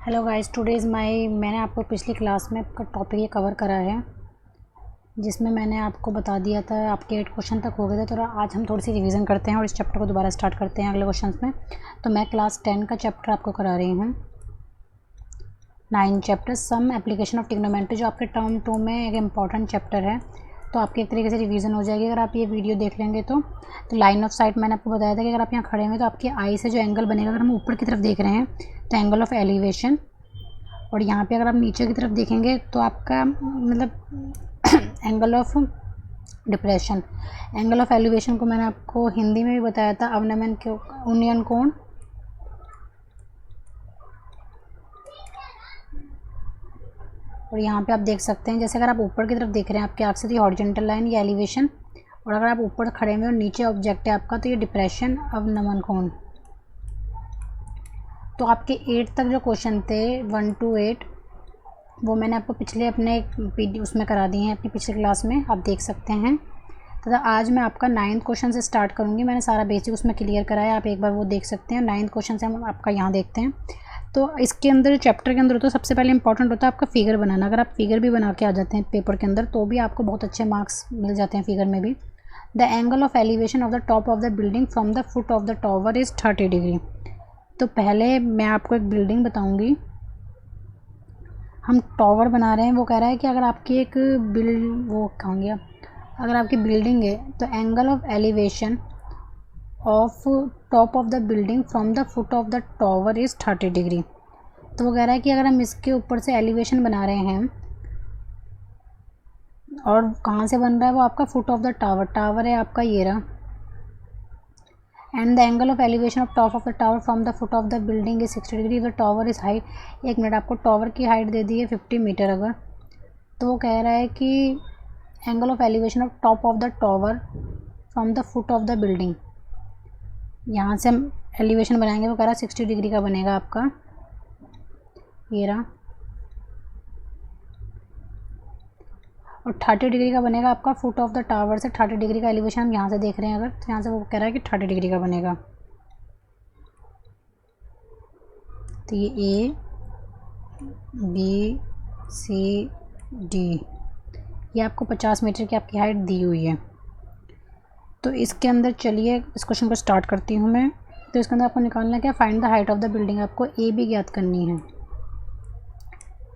Hello guys, today is मैंने आपको पिछली क्लास में आपका टॉपिक ये कवर करा है, जिसमें मैंने आपको बता दिया था आपके 8 क्वेश्चन तक हो गए थे। तो आज हम थोड़ी सी रिवीजन करते हैं और इस चैप्टर को दोबारा स्टार्ट करते हैं अगले क्वेश्चंस में। तो मैं क्लास 10 का चैप्टर आपको करा रही हूँ, 9 chapter some application of trigonometry, जो आपके टर्म 2 में एक इम्पॉर्टेंट चैप्टर है। तो आपकी एक तरीके से रिवीजन हो जाएगी अगर आप ये वीडियो देख लेंगे तो लाइन ऑफ साइट मैंने आपको बताया था कि अगर आप यहाँ खड़े हुए तो आपकी आई से जो एंगल बनेगा, अगर हम ऊपर की तरफ देख रहे हैं तो एंगल ऑफ एलिवेशन, और यहाँ पे अगर आप नीचे की तरफ देखेंगे तो आपका मतलब angle of depression. Angle of elevation को मैंने आपको हिंदी में भी बताया था, अवनमन के उन्नयन कोण। और यहाँ पे आप देख सकते हैं, जैसे अगर आप ऊपर की तरफ देख रहे हैं आपके आँख से तो ये हॉरिजॉन्टल लाइन, ये एलिवेशन, और अगर आप ऊपर खड़े हुए और नीचे ऑब्जेक्ट है आपका तो ये डिप्रेशन, अवनमन कोण। तो आपके 8 तक जो क्वेश्चन थे 1 to 8 वो मैंने आपको पिछले अपने उसमें करा दिए हैं, अपनी पिछले क्लास में आप देख सकते हैं। तथा आज मैं आपका 9th क्वेश्चन से स्टार्ट करूँगी। मैंने सारा बेसिक उसमें क्लियर कराया, आप एक बार वो देख सकते हैं। 9th क्वेश्चन से हम आपका यहाँ देखते हैं। तो इसके अंदर चैप्टर के अंदर होता है, सबसे पहले इंपॉर्टेंट होता है आपका फिगर बनाना। अगर आप फिगर भी बना के आ जाते हैं पेपर के अंदर तो भी आपको बहुत अच्छे मार्क्स मिल जाते हैं फिगर में भी। The angle of elevation of the top of the building from the foot of the tower is 30 degree. तो पहले मैं आपको एक बिल्डिंग बताऊँगी, हम टॉवर बना रहे हैं। वो कह रहा है कि अगर आपकी एक अगर आपकी बिल्डिंग है तो angle of elevation of top of the building from the foot of the tower is 30 degree. तो वो कह रहा है कि अगर हम इसके ऊपर से एलिवेशन बना रहे हैं, और कहाँ से बन रहा है वो आपका फुट ऑफ द टावर है आपका ये रहा, and the angle of elevation of top of the tower from the foot of the building is 60 degree. The tower is height, एक मिनट, आपको टावर की हाइट दे दी है 50 मीटर। अगर तो वो कह रहा है कि angle of elevation of top of the tower from the foot of the building, यहाँ से हम एलिवेशन बनाएंगे, वो कह रहा है 60 डिग्री का बनेगा आपका ये रहा, और 30 डिग्री का बनेगा आपका फुट ऑफ द टावर से। 30 डिग्री का एलिवेशन हम यहाँ से देख रहे हैं अगर, तो यहाँ से वो कह रहा है कि 30 डिग्री का बनेगा। तो ये ए बी सी डी, ये आपको 50 मीटर की आपकी हाइट दी हुई है। तो इसके अंदर चलिए इस क्वेश्चन को स्टार्ट करती हूँ मैं। तो इसके अंदर आपको निकालना क्या, find the height of the building. आपको ए भी ज्ञात करनी है,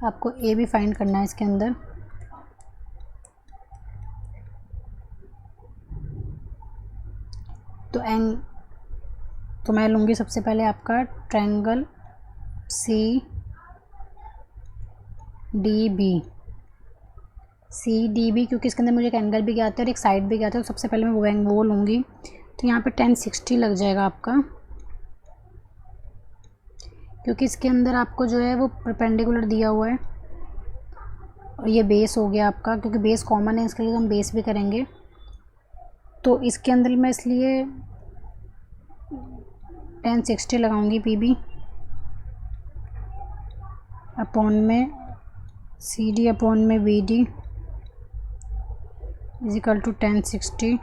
आपको ए भी फाइंड करना है इसके अंदर। तो मैं लूँगी सबसे पहले आपका ट्रायंगल सी डी बी, क्योंकि इसके अंदर मुझे एक एंगल भी ज्ञात है और एक साइड भी ज्ञात है। तो सबसे पहले मैं वो लूँगी। तो यहाँ पे 1060 लग जाएगा आपका, क्योंकि इसके अंदर आपको जो है वो परपेंडिकुलर दिया हुआ है, और ये बेस हो गया आपका, क्योंकि बेस कॉमन है इसके लिए तो हम बेस भी करेंगे। तो इसके अंदर मैं इसलिए 1060 लगाऊंगी पी बी अपॉन में सी डी अपॉन में बी डी इजिकल टू 1060।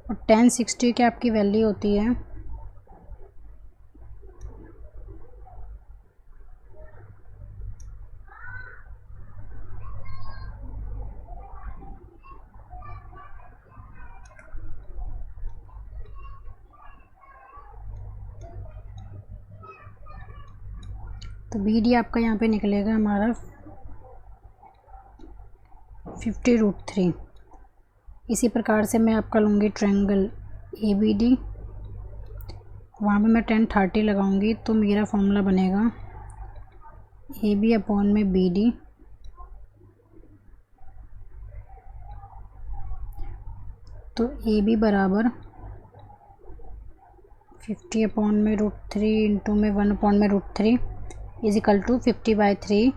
और 1060 की आपकी वैल्यू होती है तो बी डी आपका यहाँ पे निकलेगा हमारा 50√3। इसी प्रकार से मैं आपका लूँगी ट्रायंगल ए बी डी, वहाँ पे मैं 1030 लगाऊंगी। तो मेरा फॉर्मूला बनेगा ए बी अपॉन में बी डी तो ए बी बराबर 50 अपॉन में √3 इंटू में 1 अपॉन में √3 is equal to 50/3,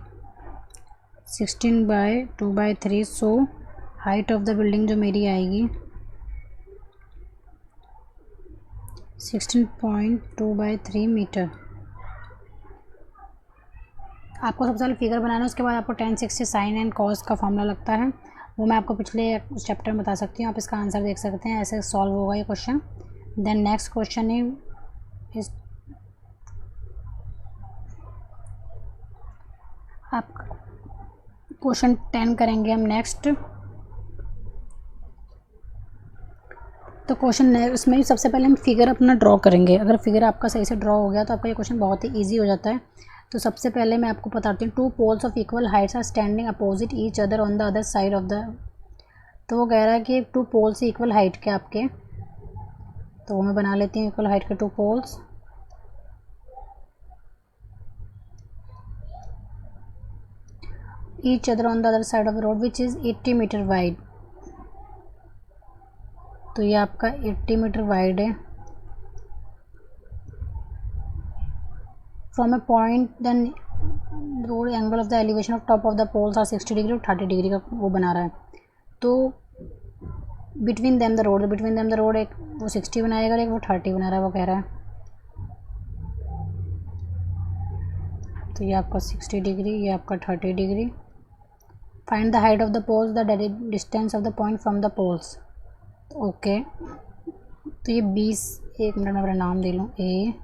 16/2/3। So height of the building जो मेरी आएगी 16.2/3 मीटर। आपको सबसे पहले फिगर बनाना है, उसके बाद आपको 1060 साइन एंड कॉस का फॉर्मूला लगता है, वो मैं आपको पिछले चैप्टर में बता सकती हूँ। आप इसका आंसर देख सकते हैं, ऐसे सॉल्व होगा ये question. Then next question is आप क्वेश्चन 10 करेंगे हम नेक्स्ट। तो क्वेश्चन उसमें सबसे पहले हम फिगर अपना ड्रॉ करेंगे। अगर फिगर आपका सही से ड्रॉ हो गया तो आपका ये क्वेश्चन बहुत ही ईजी हो जाता है। तो सबसे पहले मैं आपको बताती हूँ, 2 poles of equal heights are standing opposite each other on the other side of the. तो वो कह रहा है कि 2 पोल्स इक्वल हाइट के आपके, तो वो मैं बना लेती हूँ इक्वल हाइट के 2 poles. Each other on the other side of the road which is 80 metre wide. तो ये आपका 80 मीटर वाइड है। From a point then road angle of the elevation of top of the poles are 60 degree और 30 degree का वो बना रहा है। तो बिटवीन देम द रोड एक वो 60 बनाएगा और एक वो 30 बना रहा है, वो कह रहा है। तो ये आपका 60 डिग्री, ये आपका 30 degree. Find the height of the poles, the distance of the point from the poles. Okay, तो ये 20, एक मिनट में अपना नाम दे लूँ, ए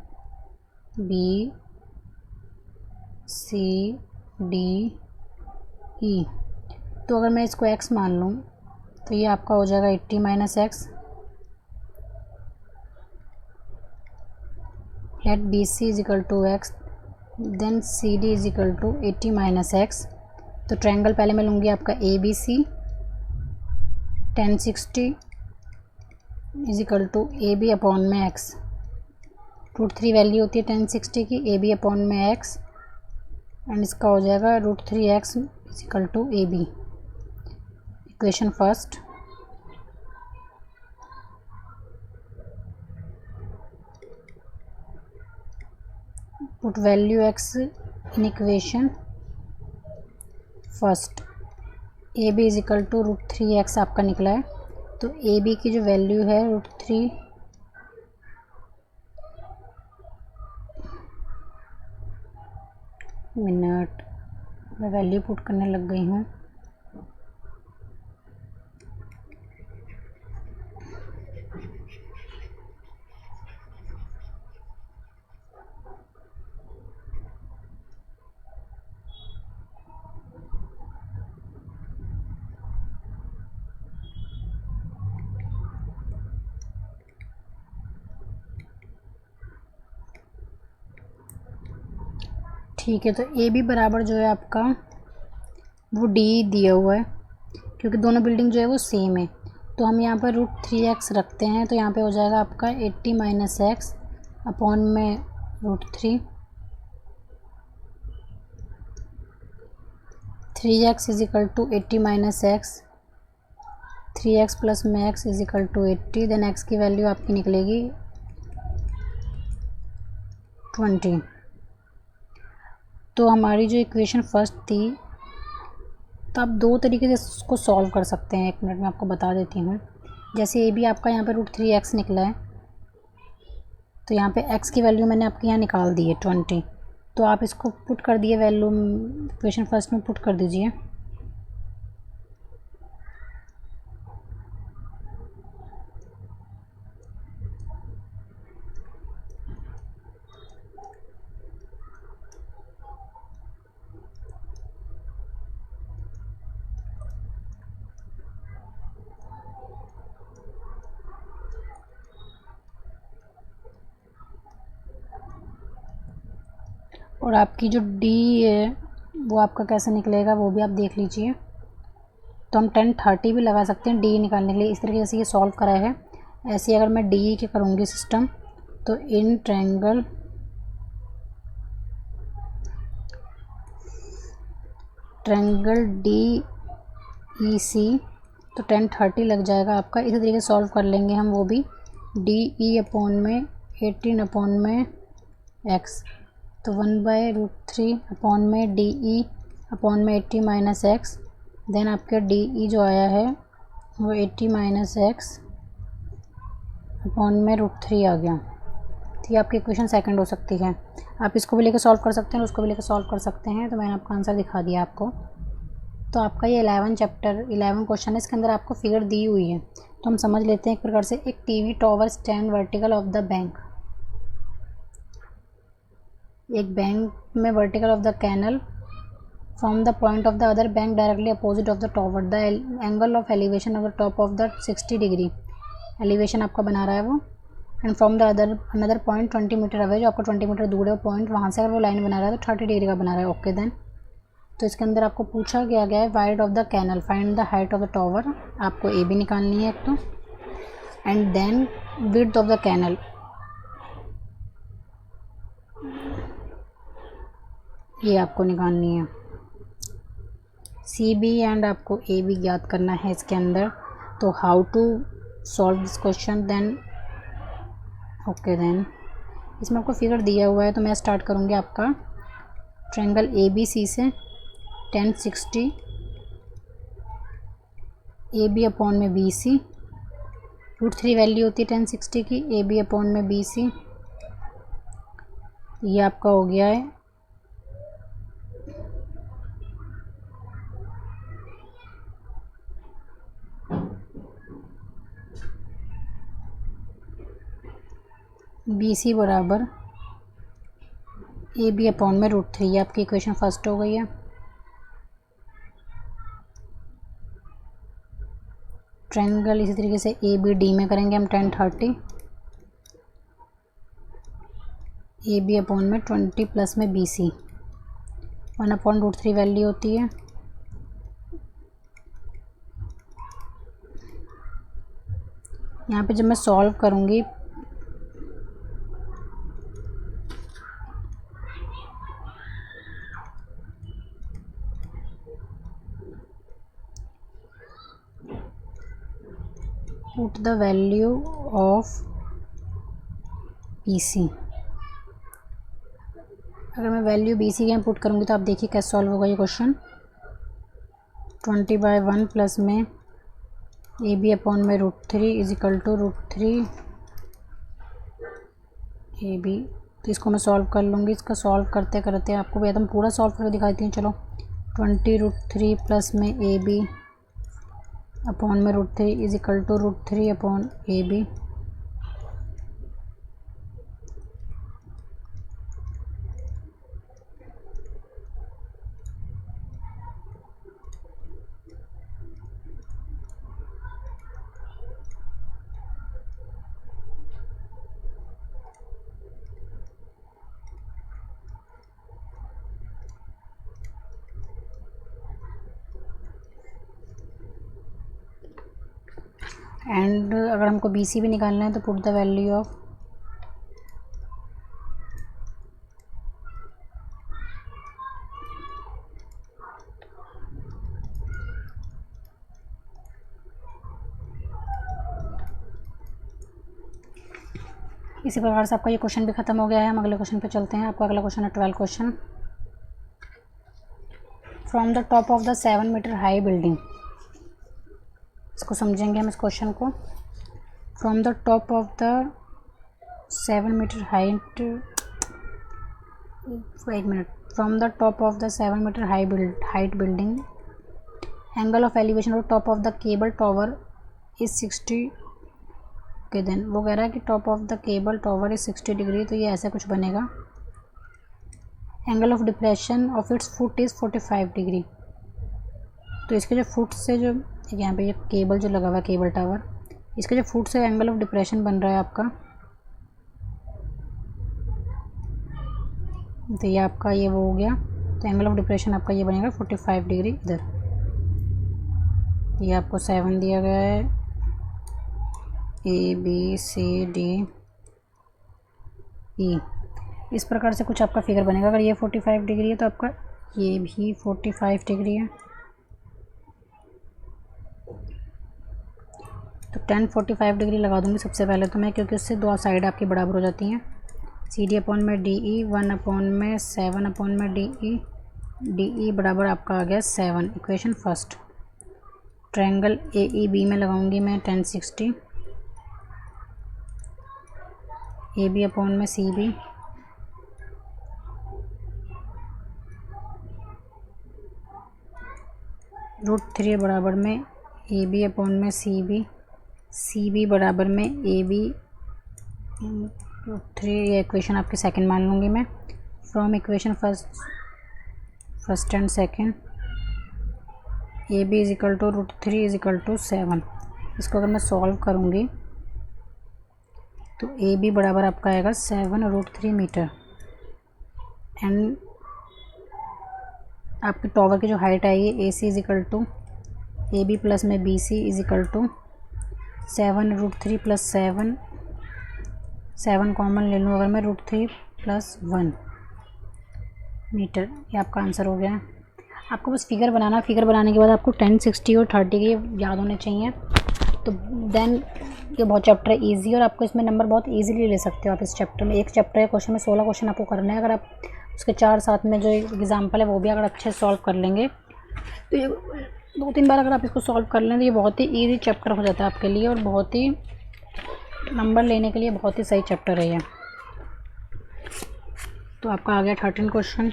बी सी डी ई। तो अगर मैं इसको x मान लूँ तो ये आपका हो जाएगा 80 minus x. Let B C is equal to x, then C D is equal to 80 minus x. तो ट्रायंगल पहले मैं लूँगी आपका A B C. 1060 is equal to A B upon में एक्स। √3 वैल्यू होती है 1060 की, ए बी अपॉन में एक्स, एंड इसका हो जाएगा √3x is equal to A B. Equation first. Put value x in equation first. A B is equal to √3x आपका निकला है। तो ए बी की जो वैल्यू है √3, मिनट मैं वैल्यू पुट करने लग गई हूँ। ठीक है, तो ए बी बराबर जो है आपका वो डी दिया हुआ है, क्योंकि दोनों बिल्डिंग जो है वो सेम है। तो हम यहाँ पर √3x रखते हैं, तो यहाँ पे हो जाएगा आपका 80 माइनस एक्स अपॉन में √3। 3x is equal to 80 minus x, 3x plus में x is equal to 80। Then x की वैल्यू आपकी निकलेगी 20। तो हमारी जो इक्वेशन फर्स्ट थी, तो आप 2 तरीके से इसको सॉल्व कर सकते हैं। 1 मिनट में आपको बता देती हूँ। जैसे ए बी आपका यहाँ पे √3x निकला है, तो यहाँ पे x की वैल्यू मैंने आपके यहाँ निकाल दी है 20। तो आप इसको पुट कर दिए, वैल्यू इक्वेशन फर्स्ट में पुट कर दीजिए। और आपकी जो डी है वो आपका कैसे निकलेगा वो भी आप देख लीजिए। तो हम 1030 भी लगा सकते हैं डी निकालने के लिए। इस तरीके से ये सॉल्व करा है। ऐसे अगर मैं डी के करूँगी सिस्टम, तो इन ट्रायंगल डी ई सी, तो 1030 लग जाएगा आपका। इसी तरीके से सॉल्व कर लेंगे हम वो भी। डी ई अपॉन में 18 अपॉन में एक्स, तो 1/√3 अपॉन में डी ई अपॉन में 80 माइनस एक्स। देन आपके डी ई जो आया है वो 80 माइनस एक्स अपॉन में √3 आ गया। तो ये आपकी इक्वेशन सेकंड हो सकती है। आप इसको भी लेकर सॉल्व कर सकते हैं और उसको भी लेकर सॉल्व कर सकते हैं। तो मैंने आपका आंसर दिखा दिया आपको। तो आपका ये 11 चैप्टर 11 क्वेश्चन है, इसके अंदर आपको फिगर दी हुई है। तो हम समझ लेते हैं एक प्रकार से। एक TV tower stand vertical of the bank, एक बैंक में vertical of the canal from the point of the other bank directly opposite of the tower the angle of elevation of the top of the 60 degree, elevation आपका बना रहा है वो। And from the another point 20 metre away, जो आपको 20 metre दूर है वो पॉइंट, वहाँ से अगर वो लाइन बना रहा है तो 30 डिग्री का बना रहा है। ओके देन, तो इसके अंदर आपको पूछा गया है wide of the canal, find the height of the tower, आपको ए बी निकालनी है एक तो, and then width of the canal, ये आपको निकालनी है। सी बी एंड आपको ए बी ज्ञात करना है इसके अंदर। तो how to solve this question then, okay then, इसमें आपको फिगर दिया हुआ है तो मैं स्टार्ट करूँगी आपका ट्रायंगल ए बी सी से 1060 ए बी अपॉन में बी सी, √3 वैल्यू होती है 1060 की, ए बी अपॉन में बी सी, ये आपका हो गया है बी सी बराबर ए बी अपॉन में √3, ये आपकी इक्वेशन फर्स्ट हो गई है। ट्रायंगल इसी तरीके से ए बी डी में करेंगे हम 1030 ए बी अपॉन में 20 प्लस में बी सी, 1/√3 वैल्यू होती है। यहाँ पे जब मैं सॉल्व करूँगी put the value of B C, अगर मैं वैल्यू बी सी के यहाँ पुट करूँगी तो आप देखिए कैसे सॉल्व होगा ये क्वेश्चन। 20/1 प्लस में ए बी अपॉन में √3 is equal to √3 A B. तो इसको मैं सॉल्व कर लूँगी, इसका सॉल्व करते करते आपको भी एकदम पूरा सॉल्व करके दिखाती हूँ। चलो 20√3 प्लस में ए बी अपॉन में √3 is equal to √3 upon A B. And अगर हमको बी सी भी निकालना है तो पुट द वैल्यू ऑफ इसी प्रकार से आपका ये क्वेश्चन भी खत्म हो गया है। हम अगले क्वेश्चन पे चलते हैं। आपका अगला क्वेश्चन है 12 question. From the top of the 7 meter high building, इसको समझेंगे हम इस क्वेश्चन को। From the top of the 7 meter height, एक मिनट, from the top of the 7 meter height building, angle of elevation of top of the cable tower is 60। Okay then, वो कह रहा है कि top of the cable tower is 60 degree, तो ये ऐसा कुछ बनेगा। Angle of depression of its foot is 45 degree. तो इसके जो फुट से जो यहाँ पे ये केबल जो लगा हुआ है केबल टावर, इसके जो फुट से एंगल ऑफ डिप्रेशन बन रहा है आपका, तो ये आपका ये वो हो गया। तो एंगल ऑफ डिप्रेशन आपका ये बनेगा 45 डिग्री इधर। ये आपको 7 दिया गया है, ए बी सी डी ई, इस प्रकार से कुछ आपका फिगर बनेगा। अगर ये 45 डिग्री है तो आपका ये भी 45 डिग्री है। तो 1045 डिग्री लगा दूंगी सबसे पहले तो मैं, क्योंकि उससे दो साइड आपकी बराबर हो जाती हैं। सी डी अपॉन में डी ई, 1 अपॉन में 7 अपॉन में डी ई बराबर आपका आ गया 7, equation first. Triangle A E B में लगाऊंगी मैं 1060 ए बी अपॉन में सी बी, √3 बराबर में ए बी अपॉन में सी बी बराबर में ए बी √3, ये इक्वेशन आपकी सेकंड मान लूँगी मैं। From equation first and second, A B is equal to √3 is equal to 7। इसको अगर मैं सॉल्व करूँगी तो ए बी बराबर आपका आएगा 7√3 मीटर एंड आपके टॉवर की जो हाइट आएगी A C is equal to A B plus में B C is equal to 7√3 plus 7 common ले लूँ अगर मैं √3 प्लस 1 मीटर। ये आपका आंसर हो गया। आपको बस फिगर बनाना, फिगर बनाने के बाद आपको 10, 60 और 30 के याद होने चाहिए। तो देन ये बहुत चैप्टर है ईजी और आपको इसमें नंबर बहुत इजीली ले सकते हो आप इस चैप्टर में। एक चैप्टर है क्वेश्चन में 16 क्वेश्चन आपको करना है। अगर आप उसके 4 साथ में जो एग्जाम्पल है वो भी अगर अच्छे से सॉल्व कर लेंगे तो ये 2-3 बार अगर आप इसको सॉल्व कर लें तो ये बहुत ही ईजी चैप्टर हो जाता है आपके लिए और बहुत ही नंबर लेने के लिए बहुत ही सही चैप्टर है ये। तो आपका आ गया 13 question.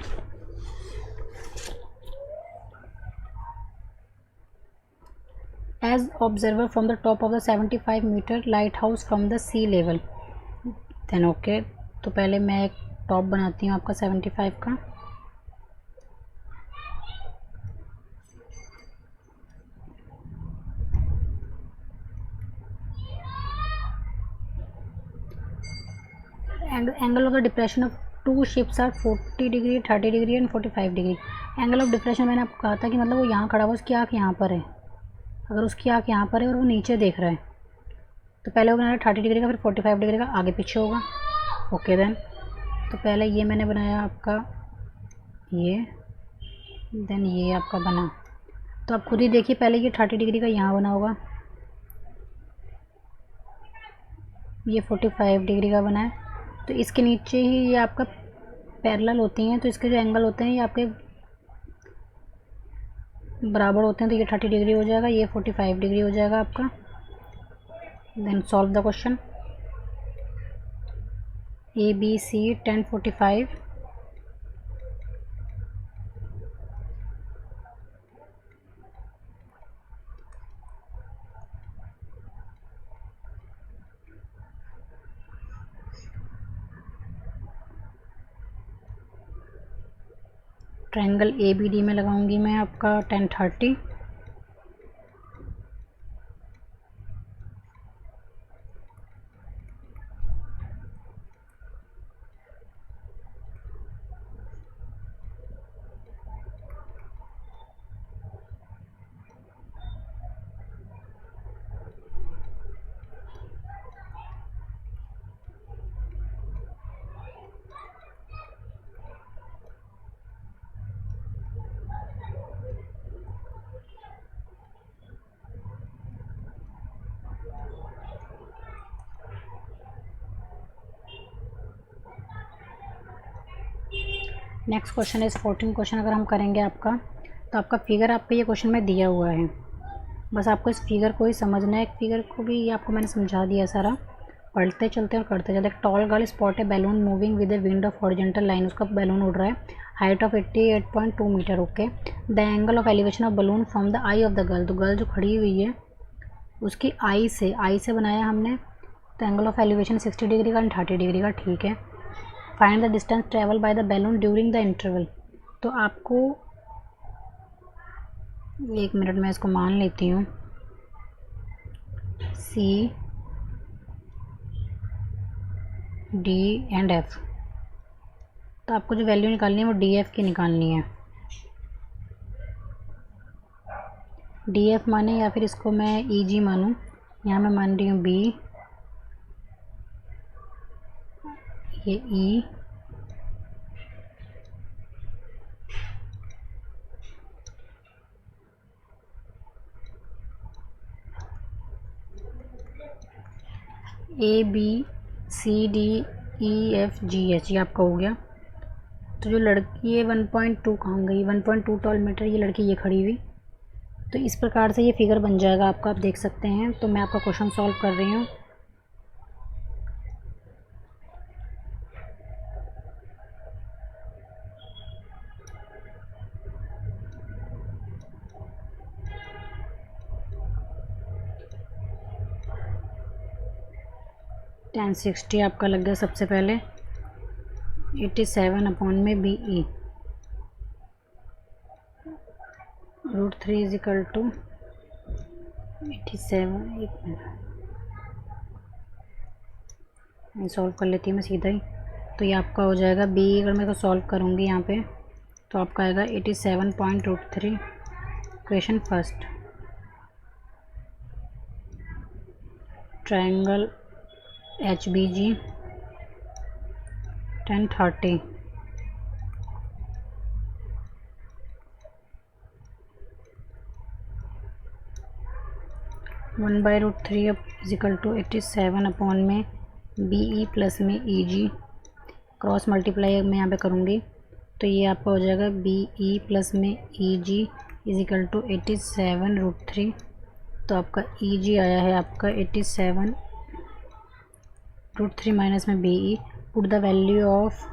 As observer from the top of the 75 metre light house from the sea level then okay. तो पहले मैं एक टॉप बनाती हूँ आपका 75 का। Angle of the depression of 2 ships are 40 degree, 30 degree and 45 degree. Angle of depression मैंने आपको कहा था कि मतलब वो यहाँ खड़ा हुआ, उसकी आँख यहाँ पर है। अगर उसकी आँख यहाँ पर है और वो नीचे देख रहा है तो पहले वो बनाया 30 डिग्री का, फिर 45 डिग्री का, आगे पीछे होगा। ओके देन तो पहले ये मैंने बनाया आपका ये, देन ये आपका बना। तो आप खुद ही देखिए, पहले ये 30 डिग्री का यहाँ बना होगा, ये 45 डिग्री का बना है। तो इसके नीचे ही ये आपका पैरेलल होती हैं तो इसके जो एंगल होते हैं ये आपके बराबर होते हैं। तो ये 30 डिग्री हो जाएगा, ये 45 डिग्री हो जाएगा आपका। Then solve the question. A B C 10, 45 triangle A B D में लगाऊंगी मैं आपका 10, 30। नेक्स्ट क्वेश्चन इज 14 क्वेश्चन अगर हम करेंगे आपका, तो आपका फिगर आपको ये क्वेश्चन में दिया हुआ है। बस आपको इस फिगर को ही समझना है। फिगर को भी ये आपको मैंने समझा दिया सारा। पढ़ते चलते और करते चलते। Tall girl spot a balloon moving with the wind of horizontal line. उसका बैलून उड़ रहा है, height of 88.2 metre. Okay. The angle of elevation of balloon from the eye of the girl. तो गर्ल जो खड़ी हुई है उसकी आई से बनाया हमने। तो एंगल ऑफ एलिवेशन 60 डिग्री का एंड 30 डिग्री का। ठीक है। Find the distance travel by the balloon during the interval. तो आपको 1 मिनट में इसको मान लेती हूँ, सी डी एंड एफ। तो आपको जो वैल्यू निकालनी है वो डी एफ की निकालनी है। डी एफ माने या फिर इसको मैं ई जी मानूँ। यहाँ मैं मान रही हूँ बी, ये E, A B C D E F G H, ये आपका हो गया। तो जो लड़की है 1.2 कहाँ गई, 1.2 टॉल मीटर ये लड़की ये खड़ी हुई। तो इस प्रकार से ये फिगर बन जाएगा आपका, आप देख सकते हैं। तो मैं आपका क्वेश्चन सॉल्व कर रही हूँ। tan 60 आपका लग गया सबसे पहले 87 अपॉन में B E. √3 is equal to 87। एक मिनट सॉल्व कर लेती हूँ मैं सीधा ही। तो ये आपका हो जाएगा बी। अगर मैं इसको सॉल्व करूँगी यहाँ पे तो आपका आएगा 87.√3। Question first, triangle HBG 1030 1/√3 is equal to 87 upon में BE प्लस में EG क्रॉस मल्टीप्लाई मैं यहाँ पे करूँगी तो ये आपका हो जाएगा BE प्लस में EG इज इक्वल टू 87√3। तो आपका EG आया है आपका 87√3 माइनस में BE। Put the value of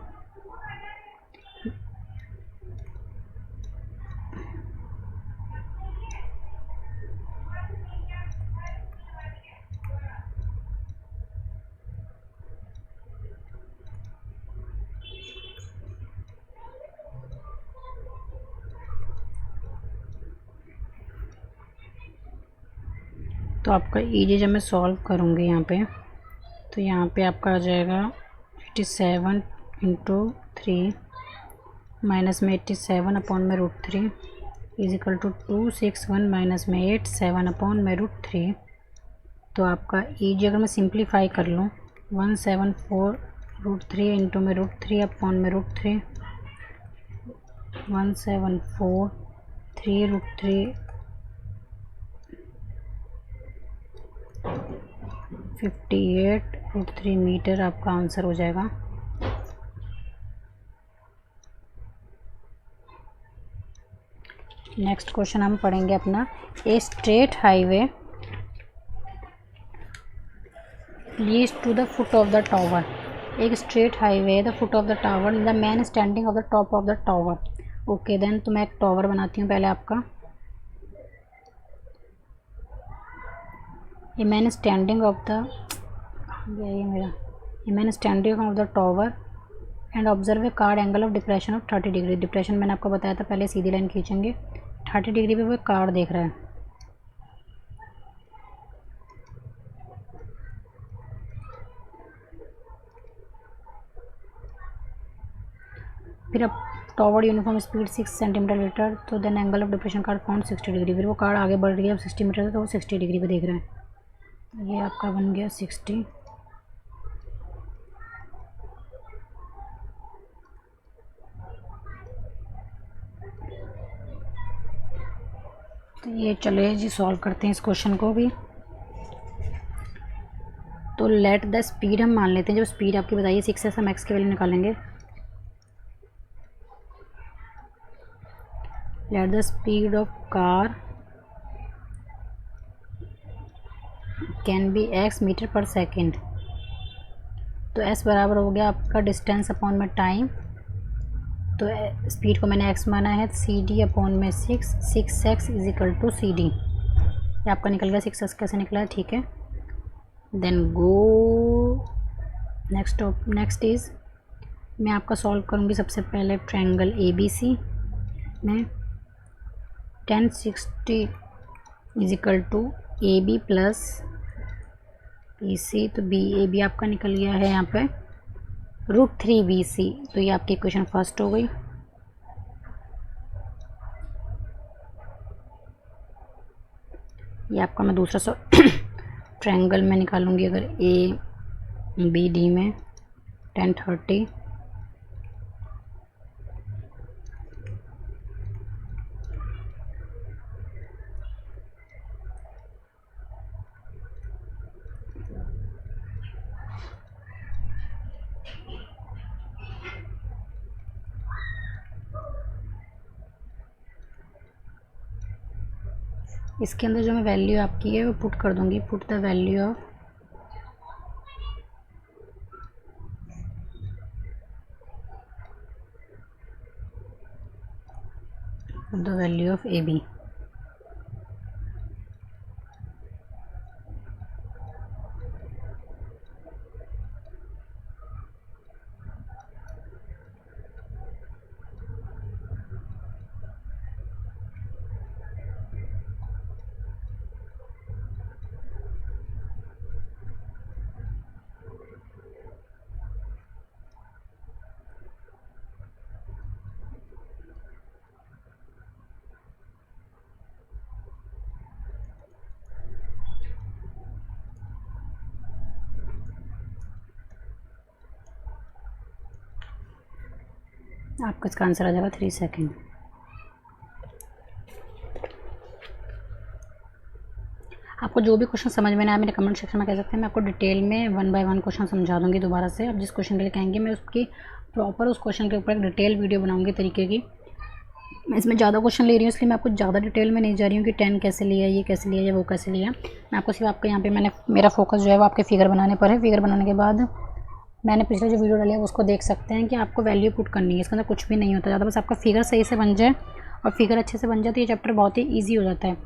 तो आपका EG जब मैं सॉल्व करूँगी यहाँ पे तो यहाँ पे आपका आ जाएगा 87 इंटू 3 माइनस में 87 अपॉन में √3 इज इक्वल टू 261 माइनस में 8 7 अपॉन में √3। तो आपका EG अगर मैं सिंप्लीफाई कर लूँ 174√3 इंटू में √3 अपॉन में √3 174 3√3 58√3 मीटर आपका आंसर हो जाएगा। नेक्स्ट क्वेश्चन हम पढ़ेंगे अपना, a straight highway leads to the foot of the tower. एक straight highway the foot of the tower, the man standing of the top of the tower. Okay then, तो मैं एक tower बनाती हूँ पहले आपका। A man standing of the, ये मेरा, a man standing of the tower and observe a card angle of depression of 30 degree. Depression मैंने आपको बताया था पहले, सीधी लाइन खींचेंगे 30 डिग्री पे वो कार्ड देख रहा है। फिर अब tower uniform speed 6 centimetre litre, तो then angle of depression card found 60 degree. फिर वो कार्ड आगे बढ़ गया, अब 60 मीटर तो वो 60 डिग्री पे देख रहा है। ये आपका बन गया 60। तो ये चले जी सॉल्व करते हैं इस क्वेश्चन को भी। तो लेट द स्पीड हम मान लेते हैं, जब स्पीड आपकी बताइए 6 है, हम एक्स की वैल्यू निकालेंगे। Let the speed of car can be x metre per second. तो s बराबर हो गया आपका डिस्टेंस अपॉन में टाइम। तो स्पीड को मैंने x माना है, CD अपॉन में 6x is equal to CD। ये आपका निकल गया 6x कैसे निकला है, ठीक है। देन गो नेक्स्ट इज, मैं आपका सॉल्व करूँगी सबसे पहले ट्रायंगल ABC में 1060 is equal to AB plus BC। तो BAB आपका निकल गया है यहाँ पे √3 BC। तो ये आपकी इक्वेशन फर्स्ट हो गई। ये आपका मैं दूसरा ट्रायंगल में निकालूंगी, अगर ABD में 1030 इसके अंदर जो मैं वैल्यू आपकी है वो पुट कर दूंगी। Put the value of AB। आपका इसका आंसर आ जाएगा 3 सेकेंड। आपको जो भी क्वेश्चन समझ में ना आए मेरे कमेंट सेक्शन में कह सकते हैं, मैं आपको डिटेल में 1 बाय 1 क्वेश्चन समझा दूंगी दोबारा से। आप जिस क्वेश्चन के लिए कहेंगे मैं उसकी प्रॉपर उस क्वेश्चन के ऊपर एक डिटेल वीडियो बनाऊंगी तरीके की। मैं इसमें ज़्यादा क्वेश्चन ले रही हूँ इसलिए मैं आपको ज़्यादा डिटेल में नहीं जा रही हूँ कि 10 कैसे लिया, ये कैसे लिया या वो कैसे लिया। मैं आपको सिर्फ आपके यहाँ पे मेरा फोकस जो है वो आपके फिगर बनाने पर है। फिगर बनाने के बाद मैंने पिछले जो वीडियो डाली है उसको देख सकते हैं कि आपको वैल्यू पुट करनी है। इसके अंदर कुछ भी नहीं होता ज़्यादा, बस आपका फिगर सही से बन जाए और फिगर अच्छे से बन जाए तो ये चैप्टर बहुत ही ईजी हो जाता है।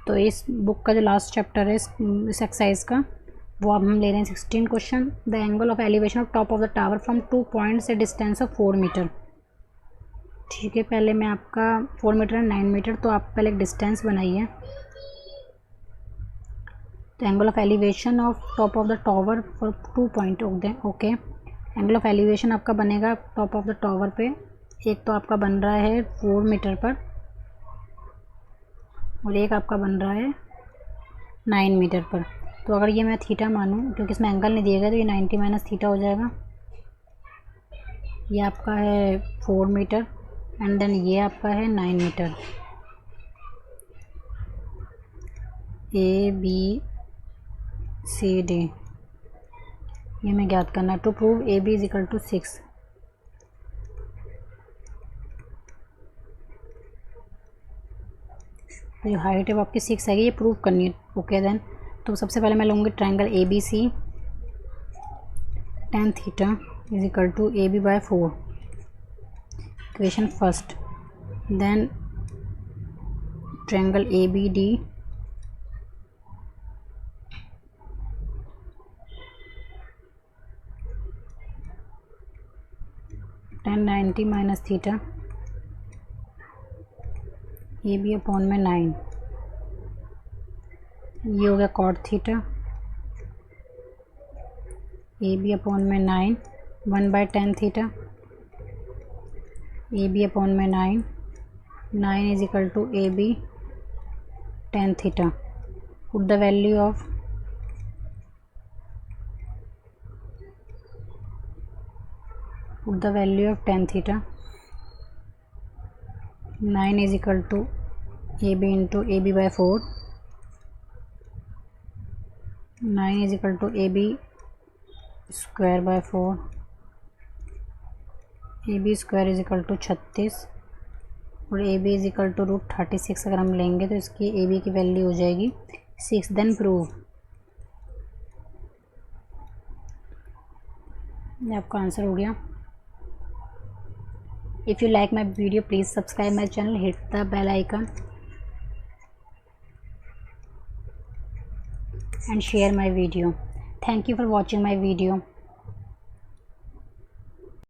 तो इस बुक का जो लास्ट चैप्टर है इस एक्सरसाइज का, वो अब हम ले रहे हैं 16 question. The angle of elevation of top of the tower from 2 points a distance of 4 metre. ठीक है, पहले मैं आपका 4 मीटर है 9 मीटर, तो आप पहले एक डिस्टेंस बनाइए। तो angle of elevation of top of the tower for 2 point okay. Angle of elevation आपका बनेगा टॉप ऑफ द टावर पे, एक तो आपका बन रहा है 4 मीटर पर और एक आपका बन रहा है 9 मीटर पर। तो अगर ये मैं थीटा मानूँ, क्योंकि इसमें एंगल नहीं दिया गया तो ये 90 माइनस थीटा हो जाएगा। ये आपका है 4 मीटर एंड देन ये आपका है 9 metre. A B C D ये मैं ज्ञात करना। To prove A B is equal to 6। जो हाइट है वो आपकी 6 आएगी, ये प्रूव करनी है। ओके देन, तो सबसे पहले मैं लूँगी triangle A B C, tan theta is equal to A B by 4, equation first. Then triangle A B D, tan 90 minus theta A B upon में 9। ये हो गया cot theta A B upon में 9 1 by tan theta A B upon में 9 is equal to A B tan theta. Put the value of tan theta. 9 is equal to AB into AB by 4. 9 is equal to AB square by 4. AB square is equal to 36 और AB is equal to root 36 अगर हम लेंगे तो इसकी AB की value हो जाएगी 6। Then prove. ये आपका आंसर हो गया। If you like my video, please subscribe my channel, hit the bell icon and share my video. Thank you for watching my video.